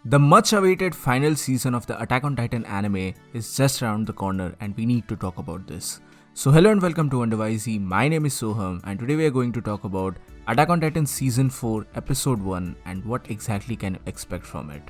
The much awaited final season of the Attack on Titan anime is just around the corner and we need to talk about this. So hello and welcome to Wonderwisey, my name is Soham and today we are going to talk about Attack on Titan Season 4 Episode 1 and what exactly can you expect from it.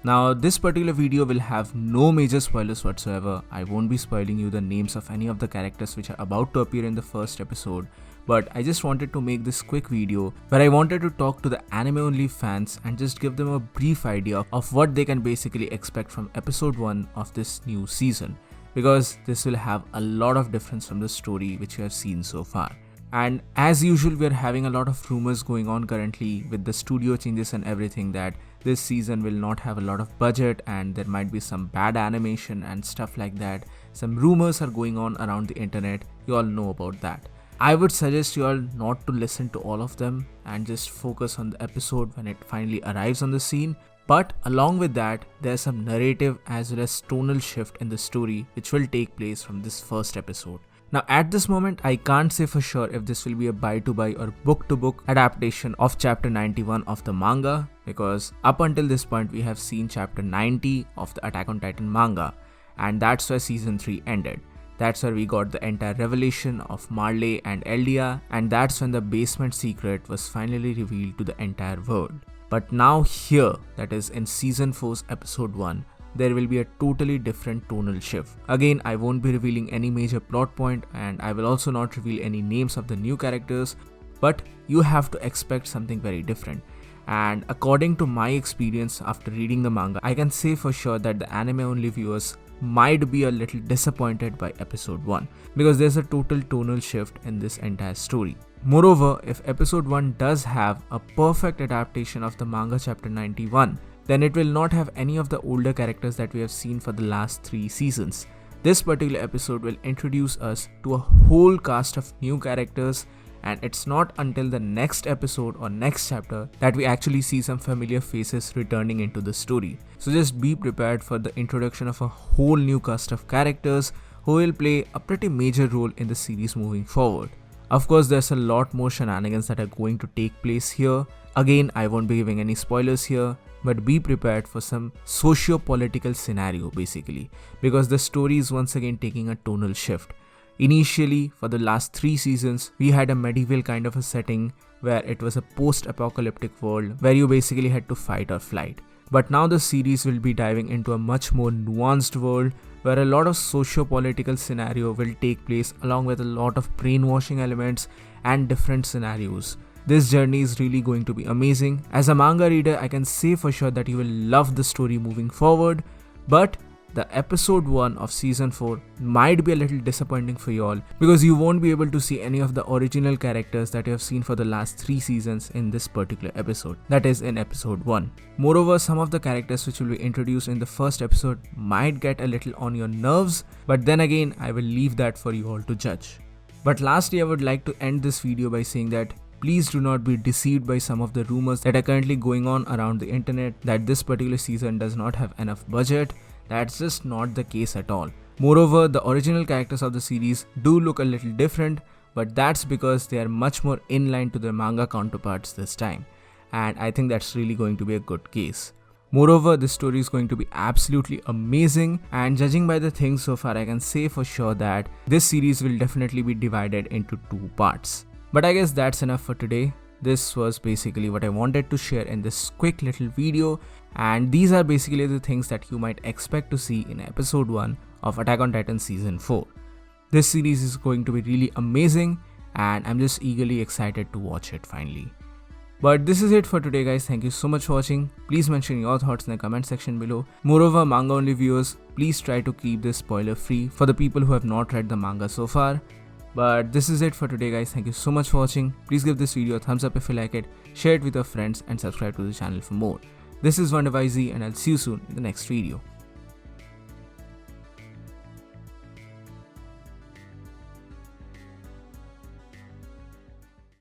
Now this particular video will have no major spoilers whatsoever. I won't be spoiling you the names of any of the characters which are about to appear in the first episode, but I just wanted to make this quick video where I wanted to talk to the anime only fans and just give them a brief idea of what they can basically expect from episode 1 of this new season, because this will have a lot of difference from the story which you have seen so far. And as usual, we are having a lot of rumors going on currently with the studio changes and everything that this season will not have a lot of budget and there might be some bad animation and stuff like that. Some rumors are going on around the internet, you all know about that. I would suggest you all not to listen to all of them and just focus on the episode when it finally arrives on the scene. But along with that, there's some narrative as well as tonal shift in the story which will take place from this first episode. Now at this moment, I can't say for sure if this will be a buy-to-buy or book-to-book adaptation of chapter 91 of the manga, because up until this point we have seen chapter 90 of the Attack on Titan manga, and that's where season 3 ended. That's where we got the entire revelation of Marley and Eldia, and that's when the basement secret was finally revealed to the entire world. But now here, that is in season 4's episode 1, there will be a totally different tonal shift. Again, I won't be revealing any major plot point and I will also not reveal any names of the new characters, but you have to expect something very different. And according to my experience after reading the manga, I can say for sure that the anime only viewers might be a little disappointed by episode 1 because there's a total tonal shift in this entire story. Moreover, if episode 1 does have a perfect adaptation of the manga chapter 91, then it will not have any of the older characters that we have seen for the last 3 seasons. This particular episode will introduce us to a whole cast of new characters, and it's not until the next episode or next chapter that we actually see some familiar faces returning into the story. So just be prepared for the introduction of a whole new cast of characters who will play a pretty major role in the series moving forward. Of course, there's a lot more shenanigans that are going to take place here. Again, I won't be giving any spoilers here, but be prepared for some socio-political scenario basically, because the story is once again taking a tonal shift. Initially, for the last 3 seasons, we had a medieval kind of a setting where it was a post-apocalyptic world where you basically had to fight or flight. But now the series will be diving into a much more nuanced world where a lot of socio-political scenario will take place along with a lot of brainwashing elements and different scenarios. This journey is really going to be amazing. As a manga reader, I can say for sure that you will love the story moving forward, but the episode 1 of season 4 might be a little disappointing for you all because you won't be able to see any of the original characters that you have seen for the last 3 seasons in this particular episode, that is in episode 1. Moreover, some of the characters which will be introduced in the first episode might get a little on your nerves, but then again I will leave that for you all to judge. But lastly, I would like to end this video by saying that please do not be deceived by some of the rumors that are currently going on around the internet that this particular season does not have enough budget. That's just not the case at all. Moreover, the original characters of the series do look a little different, but that's because they are much more in line to their manga counterparts this time. And I think that's really going to be a good case. Moreover, this story is going to be absolutely amazing, and judging by the things so far, I can say for sure that this series will definitely be divided into 2 parts. But I guess that's enough for today. This was basically what I wanted to share in this quick little video, and these are basically the things that you might expect to see in episode 1 of Attack on Titan season 4. This series is going to be really amazing and I'm just eagerly excited to watch it finally. But this is it for today guys, thank you so much for watching. Please mention your thoughts in the comment section below. Moreover, manga only viewers, please try to keep this spoiler free for the people who have not read the manga so far. But this is it for today guys, thank you so much for watching. Please give this video a thumbs up if you like it, share it with your friends and subscribe to the channel for more. This is Wonderwisey and I'll see you soon in the next video.